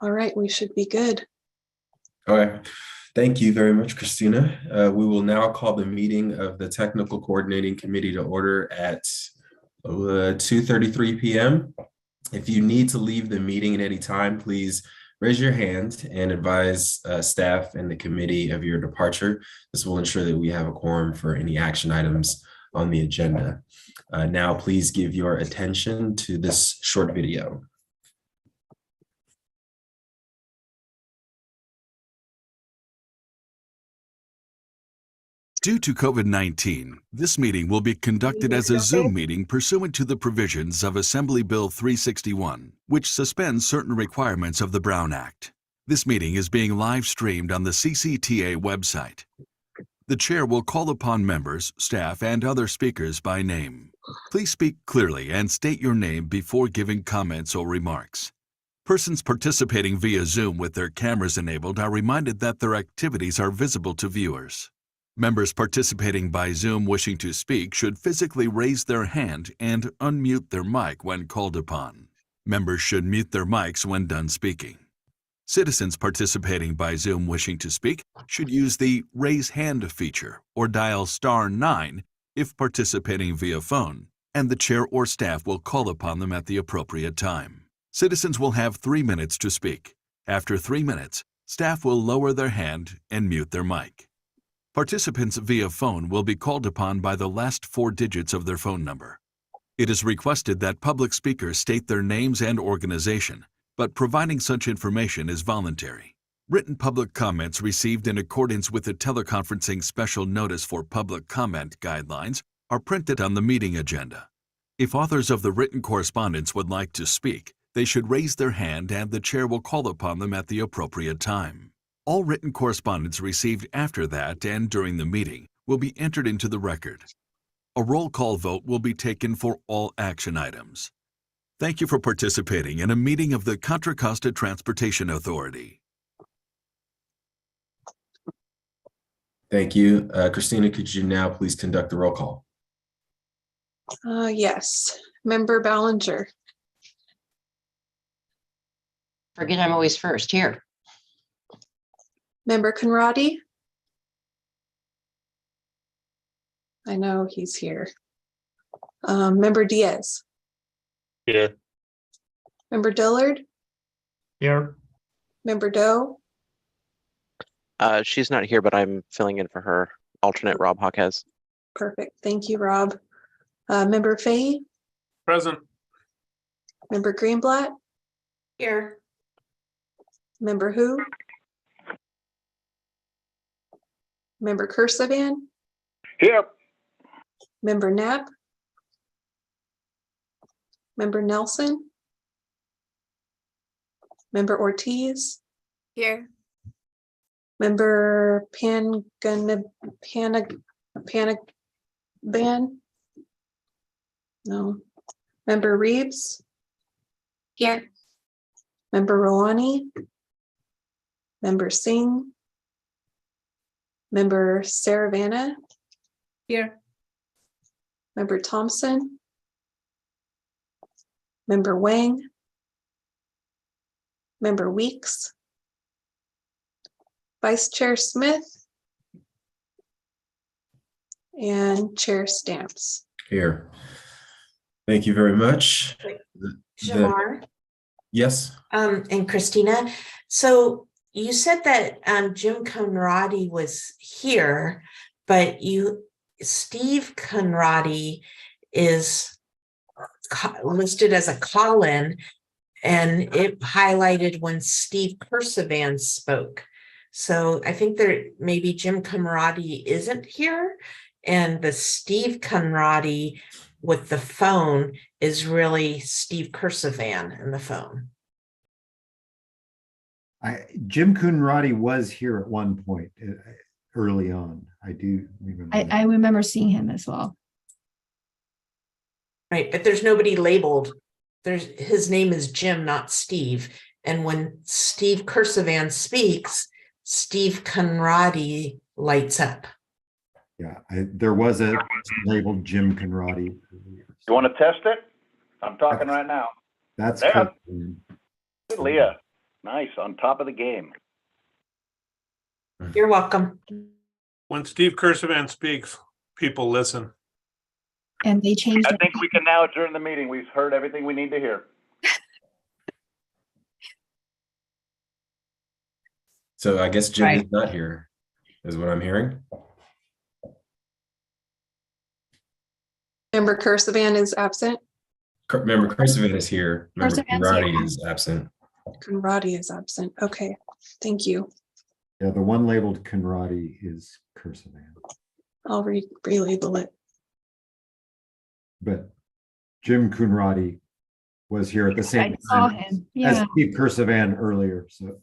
All right, we should be good. Okay. Thank you very much, Christina. We will now call the meeting of the Technical Coordinating Committee to order at 2:33 p.m. If you need to leave the meeting at any time, please raise your hand and advise staff and the committee of your departure. This will ensure that we have a quorum for any action items on the agenda. Now, please give your attention to this short video. Due to COVID-19, this meeting will be conducted as a Zoom meeting pursuant to the provisions of Assembly Bill 361, which suspends certain requirements of the Brown Act. This meeting is being live streamed on the CCTA website. The chair will call upon members, staff, and other speakers by name. Please speak clearly and state your name before giving comments or remarks. Persons participating via Zoom with their cameras enabled are reminded that their activities are visible to viewers. Members participating by Zoom wishing to speak should physically raise their hand and unmute their mic when called upon. Members should mute their mics when done speaking. Citizens participating by Zoom wishing to speak should use the Raise Hand feature or dial *9 if participating via phone, and the chair or staff will call upon them at the appropriate time. Citizens will have 3 minutes to speak. After 3 minutes, staff will lower their hand and mute their mic. Participants via phone will be called upon by the last 4 digits of their phone number. It is requested that public speakers state their names and organization, but providing such information is voluntary. Written public comments received in accordance with the teleconferencing special notice for public comment guidelines are printed on the meeting agenda. If authors of the written correspondence would like to speak, they should raise their hand and the chair will call upon them at the appropriate time. All written correspondence received after that and during the meeting will be entered into the record. A roll call vote will be taken for all action items. Thank you for participating in a meeting of the Contra Costa Transportation Authority. Thank you. Christina, could you now please conduct the roll call? Yes. Member Ballinger. Forget I'm always first here. Member Conradi. I know he's here. Member Diaz. Here. Member Dillard. Here. Member Doe. She's not here, but I'm filling in for her alternate, Rob Hawkes. Perfect. Thank you, Rob. Member Fahey. Present. Member Greenblatt. Here. Member Who. Member Kursavan. Here. Member Knapp. Member Nelson. Member Ortiz. Here. Member Panaban. No. Member Reeves. Here. Member Rawani. Member Singh. Member Saravana. Here. Member Thompson. Member Wang. Member Weeks. Vice Chair Smith. And Chair Stamps. Here. Thank you very much. Shamar. Yes. And Christina. So you said that Jim Conradi was here, but Steve Conradi is listed as a call-in, and it highlighted when Steve Kursavan spoke. So I think maybe Jim Conradi isn't here, and the Steve Conradi with the phone is really Steve Kursavan in the phone. Jim Conradi was here at one point early on. I do remember. I remember seeing him as well. Right, but there's nobody labeled. His name is Jim, not Steve. And when Steve Kursavan speaks, Steve Conradi lights up. Yeah, there was a labeled Jim Conradi. You want to test it? I'm talking right now. That's there. good. Leah. Nice, on top of the game. You're welcome. When Steve Kursavan speaks, people listen. And they changed. I think we can now adjourn the meeting. We've heard everything we need to hear. So I guess Jim Right. is not here, is what I'm hearing. Member Kursavan is absent. Member Kursavan is here. Member Kursavan's Conradi here. is absent. Conradi is absent. Okay, thank you. Yeah, the one labeled Conradi is Kursavan, I'll relabel it. but Jim Conradi was here at the same I saw time him. as Yeah, Steve Kursavan earlier, so.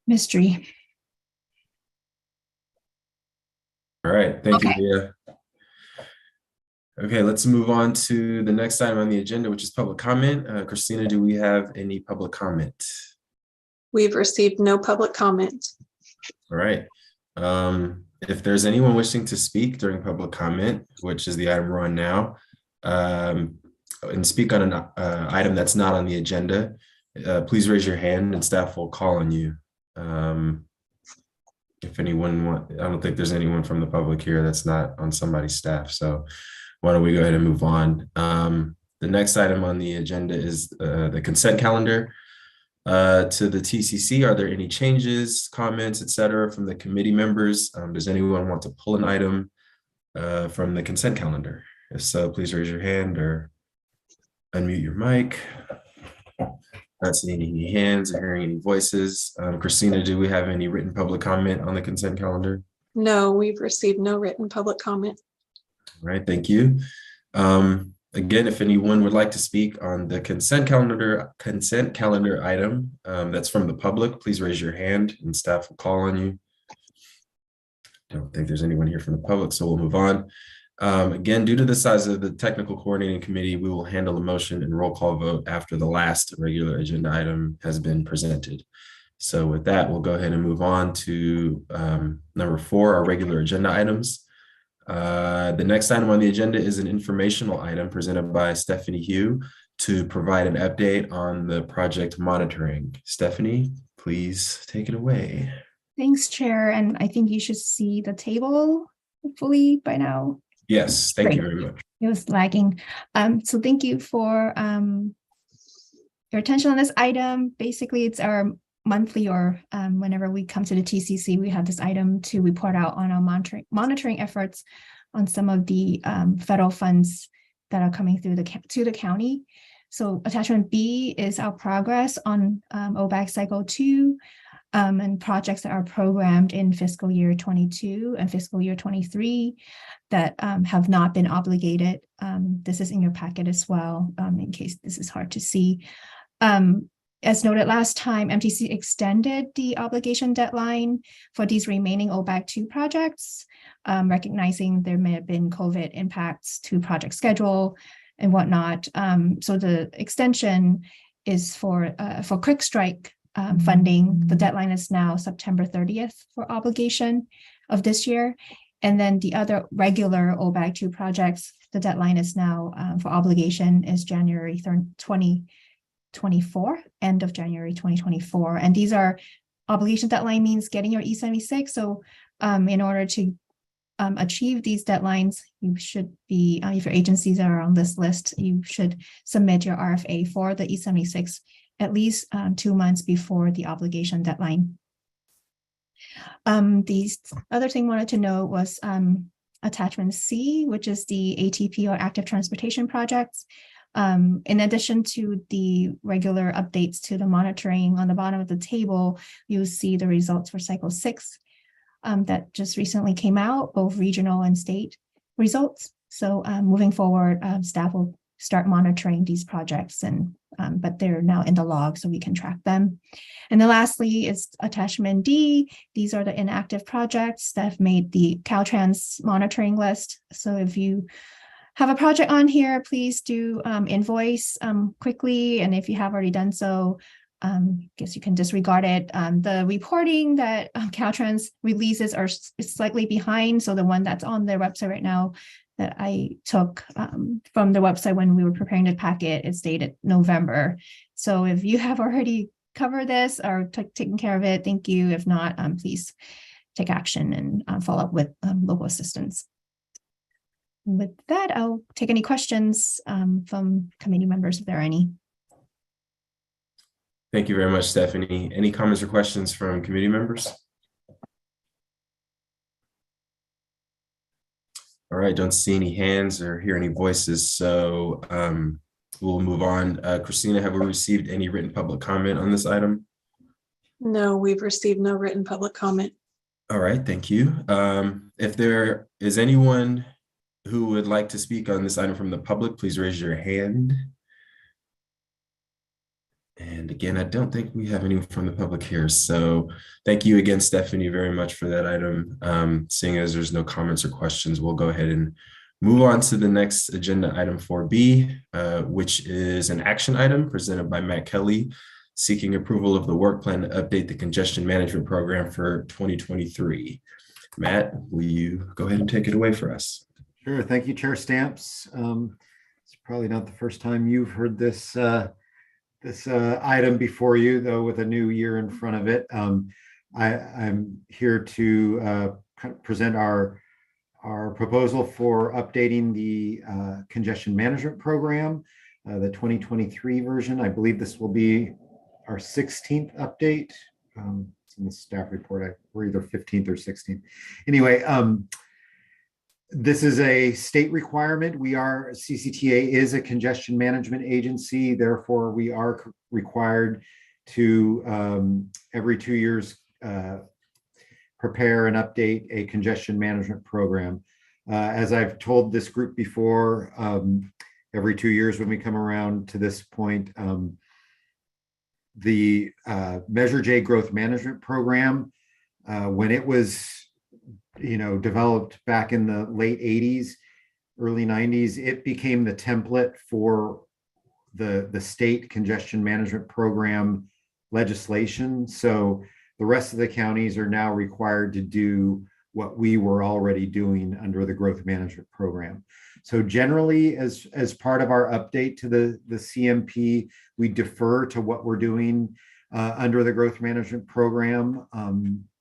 mystery. All right, thank you, Okay. Leah. Okay, let's move on to the next item on the agenda, which is public comment. Christina, do we have any public comment? We've received no public comment. All right. If there's anyone wishing to speak during public comment, which is the item we're on now, and speak on an item that's not on the agenda, please raise your hand and staff will call on you. If anyone I don't think there's anyone from the public here that's not on somebody's staff. So why don't we go ahead and move on? The next item on the agenda is the consent calendar. To the TCC, are there any changes, comments, et cetera, from the committee members? Does anyone want to pull an item from the consent calendar? If so, please raise your hand or unmute your mic. Not seeing any hands or hearing any voices. Christina, do we have any written public comment on the consent calendar? No, we've received no written public comment. All right, thank you. Again, if anyone would like to speak on the consent calendar item that's from the public, please raise your hand and staff will call on you. I don't think there's anyone here from the public, so we'll move on. Again, due to the size of the technical coordinating committee, we will handle a motion and roll call vote after the last regular agenda item has been presented. So with that, we'll go ahead and move on to number 4, our regular agenda items. The next item on the agenda is an informational item presented by Stephanie Hugh to provide an update on the project monitoring. Stephanie, please take it away. Thanks, Chair. And I think you should see the table hopefully by now. Yes, thank you very much. It was lagging. So thank you for your attention on this item. Basically, it's our monthly or whenever we come to the TCC, we have this item to report out on our monitoring efforts on some of the federal funds that are coming through to the county. So attachment B is our progress on OBAG cycle 2 and projects that are programmed in fiscal year 22 and fiscal year 23 that have not been obligated. This is in your packet as well, in case this is hard to see. As noted last time, MTC extended the obligation deadline for these remaining OBAG 2 projects, recognizing there may have been COVID impacts to project schedule and whatnot. So the extension is for Quick Strike funding. The deadline is now September 30th for obligation of this year. And then the other regular OBAG 2 projects, the deadline is now for obligation is January 2024, end of January 2024. And these are obligation deadline means getting your E76. So in order to achieve these deadlines, you should be, if your agencies are on this list, you should submit your RFA for the E76 at least 2 months before the obligation deadline. The other thing I wanted to know was attachment C, which is the ATP or active transportation projects. In addition to the regular updates to the monitoring on the bottom of the table, you'll see the results for cycle 6 that just recently came out, both regional and state results. So moving forward, staff will start monitoring these projects, and but they're now in the log so we can track them. And then lastly is attachment D. These are the inactive projects that have made the Caltrans monitoring list. So if you have a project on here, please do invoice quickly. And if you have already done so, I guess you can disregard it. The reporting that Caltrans releases is slightly behind. So the one that's on their website right now that I took from the website when we were preparing the packet. It's dated November. So if you have already covered this or taken care of it, thank you. If not, please take action and follow up with local assistance. With that, I'll take any questions from committee members if there are any. Thank you very much, Stephanie. Any comments or questions from committee members? All right, don't see any hands or hear any voices, so we'll move on. Christina, have we received any written public comment on this item? No, we've received no written public comment. All right, thank you. If there is anyone who would like to speak on this item from the public, please raise your hand. And again, I don't think we have anyone from the public here. So thank you again, Stephanie, very much for that item. Seeing as there's no comments or questions, we'll go ahead and move on to the next agenda item 4B, which is an action item presented by Matt Kelly, seeking approval of the work plan to update the congestion management program for 2023. Matt, will you go ahead and take it away for us? Sure. Thank you, Chair Stamps. It's probably not the first time you've heard this item before you, though, with a new year in front of it. I'm here to present our proposal for updating the congestion management program, the 2023 version. I believe this will be our 16th update. It's in the staff report. We're either 15th or 16th. Anyway, this is a state requirement. CCTA is a congestion management agency. Therefore, we are required to every 2 years prepare and update a congestion management program. As I've told this group before, every 2 years when we come around to this point, the Measure J growth management program, when it was developed back in the late 80s, early 90s, it became the template for the state congestion management program legislation. So the rest of the counties are now required to do what we were already doing under the growth management program. So generally, as part of our update to the CMP, we defer to what we're doing under the growth management program,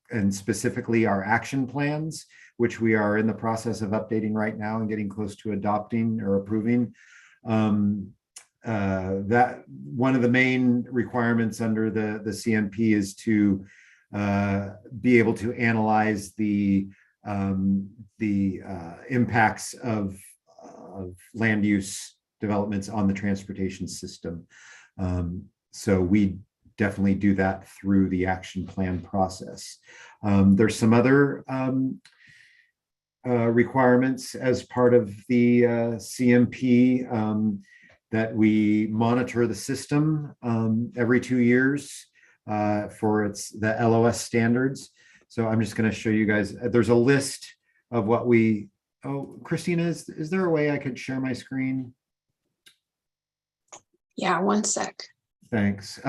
and specifically our action plans, which we are in the process of updating right now and getting close to adopting or approving. That one of the main requirements under the CMP is to be able to analyze the impacts of land use developments on the transportation system. So we definitely do that through the action plan process. There's some other requirements as part of the CMP, that we monitor the system every 2 years for the LOS standards. So I'm just going to show you guys, there's a list of what we, Christina, is there a way I could share my screen? Yeah, one sec. Thanks.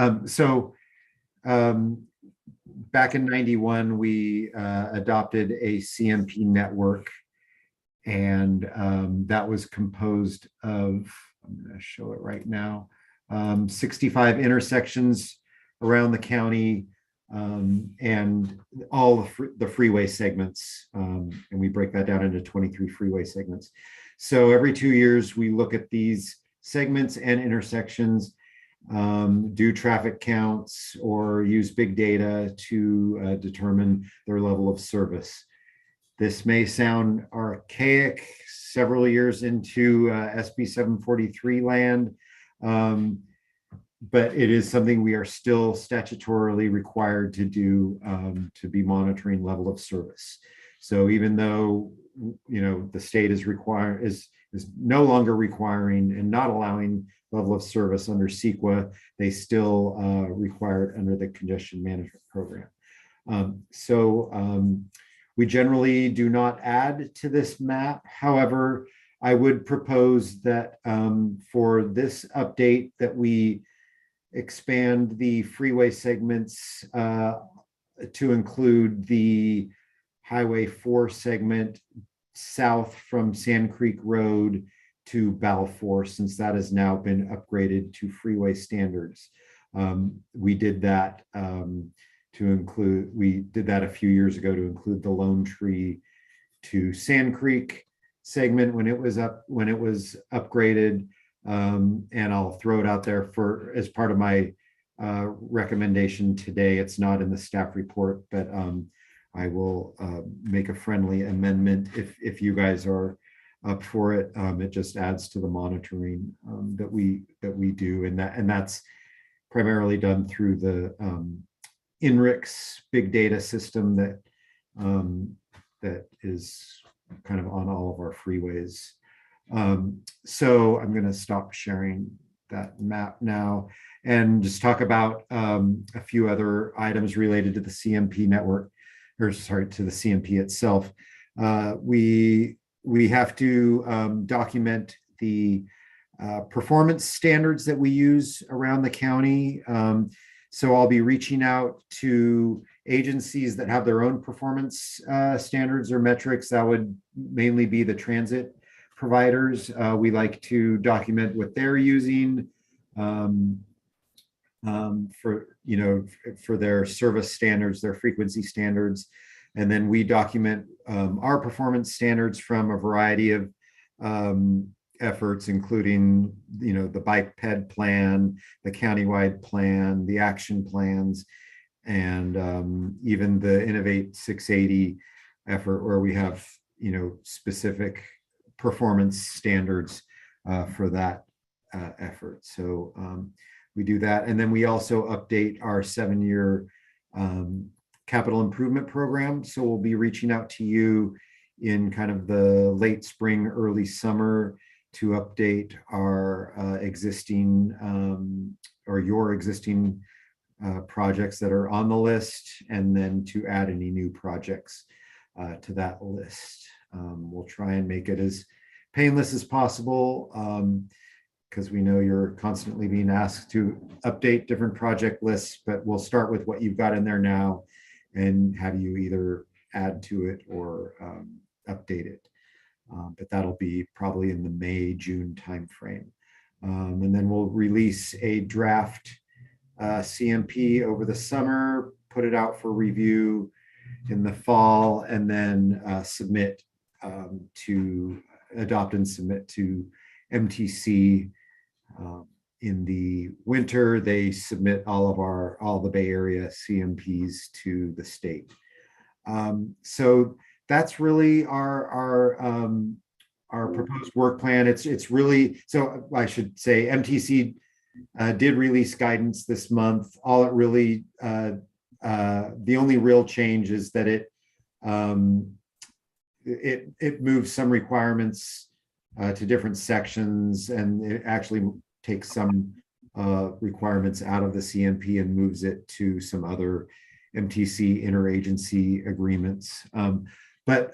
Back in 91, we adopted a CMP network, and that was composed of, I'm going to show it right now, 65 intersections around the county, and all the freeway segments, and we break that down into 23 freeway segments. So every 2 years, we look at these segments and intersections, do traffic counts, or use big data to determine their level of service. This may sound archaic several years into SB 743 land, but it is something we are still statutorily required to do, to be monitoring level of service. So even though the state is no longer requiring and not allowing level of service under CEQA, they still require it under the congestion management program. We generally do not add to this map. However, I would propose that for this update that we expand the freeway segments to include the Highway 4 segment south from Sand Creek Road to Balfour, since that has now been upgraded to freeway standards. We did that we did that a few years ago to include the Lone Tree to Sand Creek segment when it was upgraded. And I'll throw it out there as part of my recommendation today. It's not in the staff report, but I will make a friendly amendment if you guys are up for it. It just adds to the monitoring that we do, and that's primarily done through the INRIX big data system that is kind of on all of our freeways. So I'm going to stop sharing that map now and just talk about a few other items related to the CMP network, or sorry, to the CMP itself. We have to document the performance standards that we use around the county. So I'll be reaching out to agencies that have their own performance standards or metrics. That would mainly be the transit providers. We like to document what they're using for their service standards, their frequency standards. And then we document our performance standards from a variety of efforts, including, the biped plan, the countywide plan, the action plans, and even the Innovate 680 effort, where we have, specific performance standards for that effort. So we do that. And then we also update our 7-year capital improvement program. So we'll be reaching out to you in kind of the late spring, early summer to update our existing or your existing projects that are on the list, and then to add any new projects to that list. We'll try and make it as painless as possible, because we know you're constantly being asked to update different project lists, but we'll start with what you've got in there now and have you either add to it or update it. But that'll be probably in the May, June timeframe. And then we'll release a draft CMP over the summer, put it out for review in the fall, and then adopt and submit to MTC in the winter. They submit all the Bay Area CMPs to the state. So that's really our proposed work plan. It's really, so I should say MTC did release guidance this month. All it really, the only real change is that it moves some requirements to different sections, and it actually takes some requirements out of the CMP and moves it to some other MTC interagency agreements. But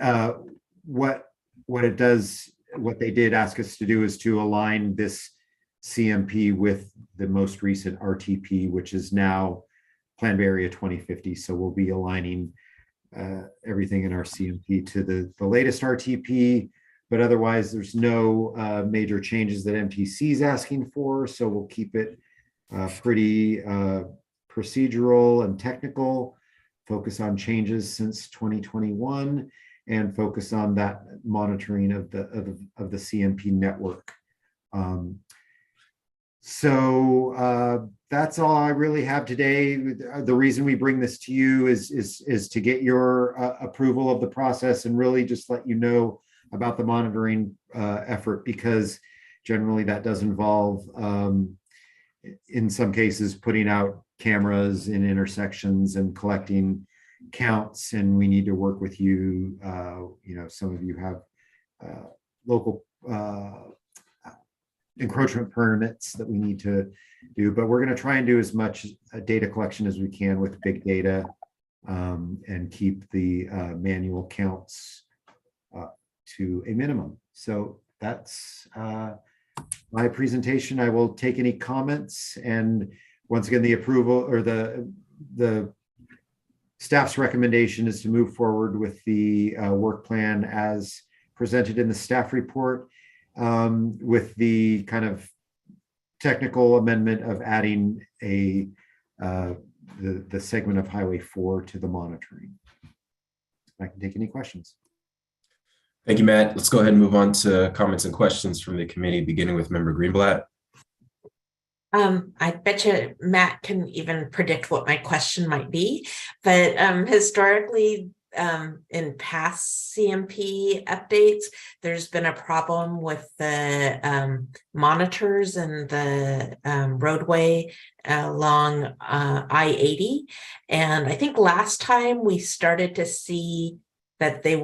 what it does, what they did ask us to do, is to align this CMP with the most recent RTP, which is now Plan Bay Area 2050. So we'll be aligning everything in our CMP to the latest RTP, but otherwise there's no major changes that MTC is asking for. So we'll keep it pretty procedural and technical, focus on changes since 2021, and focus on that monitoring of the CMP network. So that's all I really have today. The reason we bring this to you is to get your approval of the process and really just let you know about the monitoring effort, because generally that does involve, in some cases, putting out cameras in intersections and collecting counts, and we need to work with you. Some of you have local encroachment permits that we need to do, but we're going to try and do as much data collection as we can with big data, and keep the manual counts to a minimum. So that's my presentation. I will take any comments, and once again, the approval or the staff's recommendation is to move forward with the work plan as presented in the staff report, with the kind of technical amendment of adding the segment of Highway 4 to the monitoring. I can take any questions. Thank you, Matt. Let's go ahead and move on to comments and questions from the committee, beginning with Member Greenblatt. I bet you Matt can even predict what my question might be, but historically, in past CMP updates, there's been a problem with the monitors and the roadway along I-80. And I think last time we started to see that they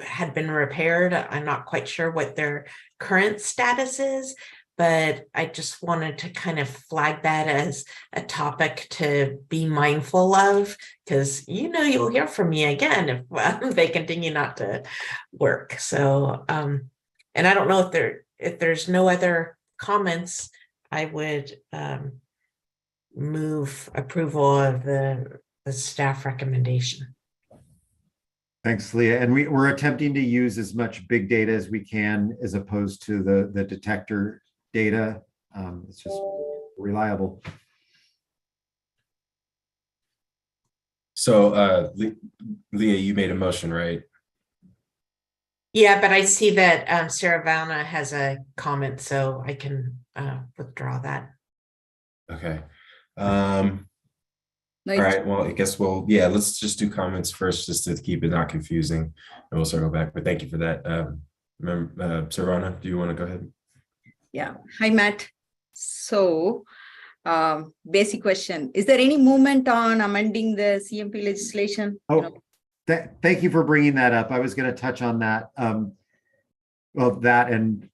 had been repaired. I'm not quite sure what their current status is, but I just wanted to kind of flag that as a topic to be mindful of, because you'll hear from me again if they continue not to work. So, and I don't know if there's no other comments, I would move approval of the staff recommendation. Thanks, Leah. And we're attempting to use as much big data as we can, as opposed to the detector data. It's just reliable. So Leah, you made a motion, right? Yeah, but I see that Saravana has a comment, so I can withdraw that. Okay. All right, well, I guess let's just do comments first, just to keep it not confusing, and we'll circle back. But thank you for that. Saravana, do you want to go ahead? Yeah. Hi, Matt. So, basic question. Is there any movement on amending the CMP legislation? Thank you for bringing that up. I was going to touch on that. Well, that and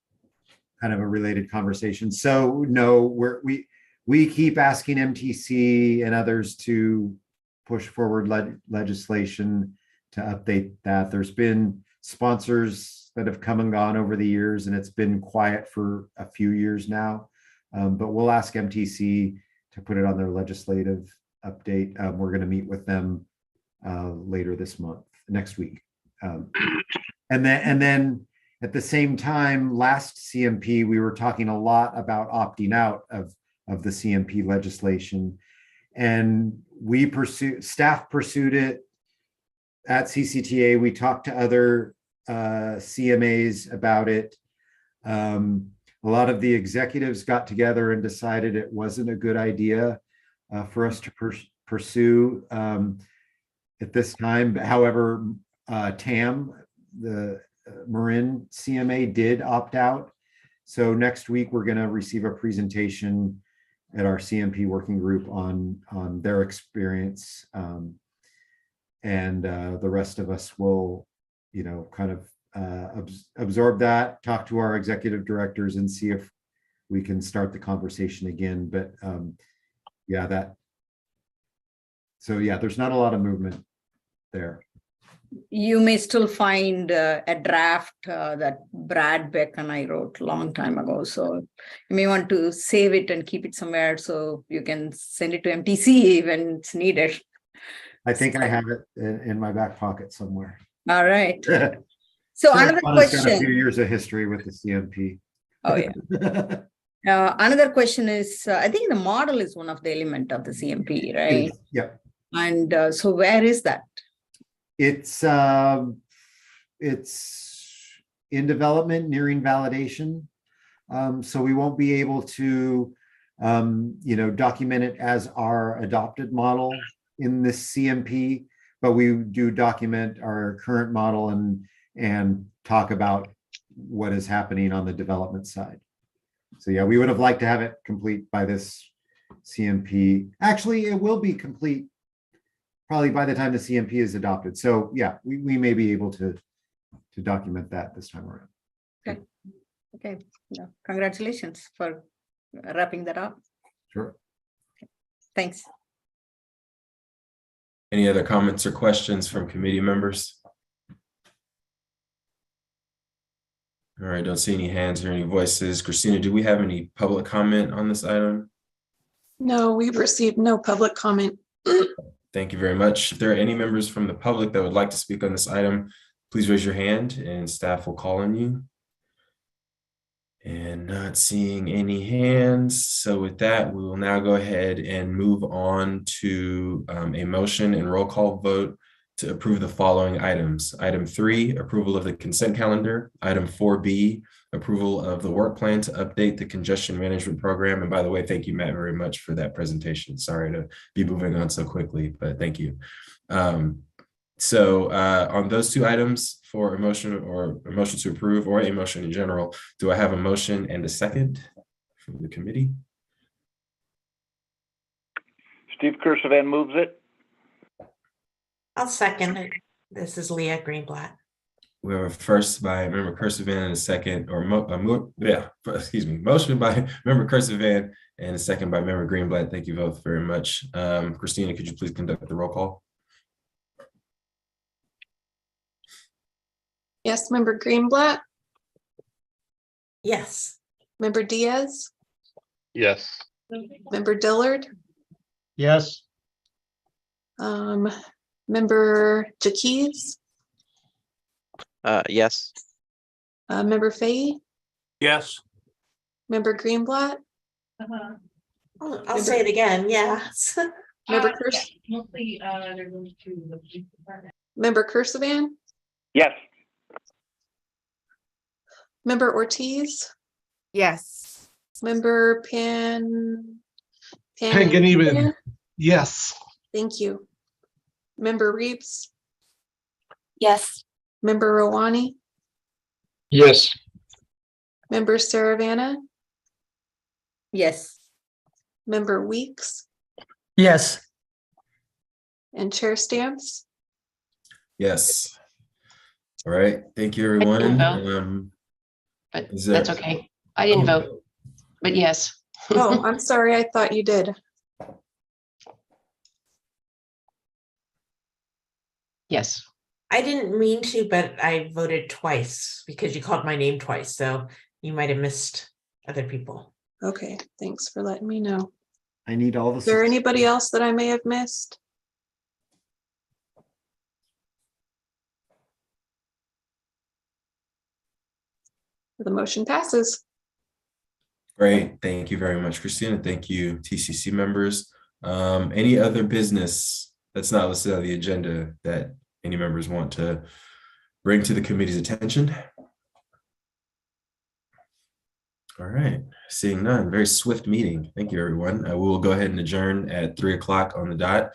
kind of a related conversation. So no, we keep asking MTC and others to push forward legislation to update that. There's been sponsors that have come and gone over the years, and it's been quiet for a few years now. But we'll ask MTC to put it on their legislative update. We're going to meet with them later next week. And then at the same time, last CMP, we were talking a lot about opting out of the CMP legislation, and staff pursued it at CCTA. We talked to other CMAs about it. A lot of the executives got together and decided it wasn't a good idea for us to pursue at this time. However, TAM, the Marin CMA, did opt out. So next week, we're going to receive a presentation at our CMP working group on their experience. And the rest of us will, kind of absorb that, talk to our executive directors, and see if we can start the conversation again. But there's not a lot of movement there. You may still find a draft that Brad Beck and I wrote a long time ago. So you may want to save it and keep it somewhere so you can send it to MTC when it's needed. I think I have it in my back pocket somewhere. All right. So another question. Got a few years of history with the CMP. Oh, yeah. Another question is, I think the model is one of the element of the CMP, right? Yeah. And so where is that? It's in development, nearing validation. So we won't be able to, document it as our adopted model in this CMP, but we do document our current model and talk about what is happening on the development side. So yeah, we would have liked to have it complete by this CMP. Actually, it will be complete probably by the time the CMP is adopted. So yeah, we may be able to document that this time around. Okay. Yeah. Congratulations for wrapping that up. Sure. Thanks. Any other comments or questions from committee members? All right, don't see any hands or any voices. Christina, do we have any public comment on this item? No, we've received no public comment. Thank you very much. If there are any members from the public that would like to speak on this item, please raise your hand and staff will call on you. And not seeing any hands. So with that, we will now go ahead and move on to a motion and roll call vote to approve the following items. Item 3, approval of the consent calendar. Item 4B, approval of the work plan to update the congestion management program. And by the way, thank you, Matt, very much for that presentation. Sorry to be moving on so quickly, but thank you. So on those 2 items, for a motion or a motion to approve or a motion in general, do I have a motion and a second from the committee? Steve Kursavan moves it. I'll second it. This is Leah Greenblatt. We have a first by Member Kursavan and a second, or motion by Member Kursavan and a second by Member Greenblatt. Thank you both very much. Christina, could you please conduct the roll call? Yes, Member Greenblatt, Yes. Member Diaz, Yes. Member Dillard, Yes. Member Jaquez, Yes. Member Fahey, Yes. Member Greenblatt, I'll say it again, yes. Member Member Kursavan, Yes. Member Ortiz, Yes. Member Panganiban. Yes. Thank you. Member Reeves, Yes. Member Rawani, Yes. Member Saravana, Yes. Member Weeks, Yes. and Chair Stamps. Yes. All right, thank you, didn't everyone. But Is there- that's okay. I didn't vote, but yes. Oh, I'm sorry. I thought you did. Yes. I didn't mean to, but I voted twice because you called my name twice, so you might have missed other people. Okay, thanks for letting me know. I need all the. Is there anybody else that I may have missed? The motion passes. Great, thank you very much, Christina. Thank you, TCC members. Any other business that's not listed on the agenda that any members want to bring to the committee's attention? All right, seeing none, very swift meeting. Thank you, everyone. We will go ahead and adjourn at 3 o'clock on the dot.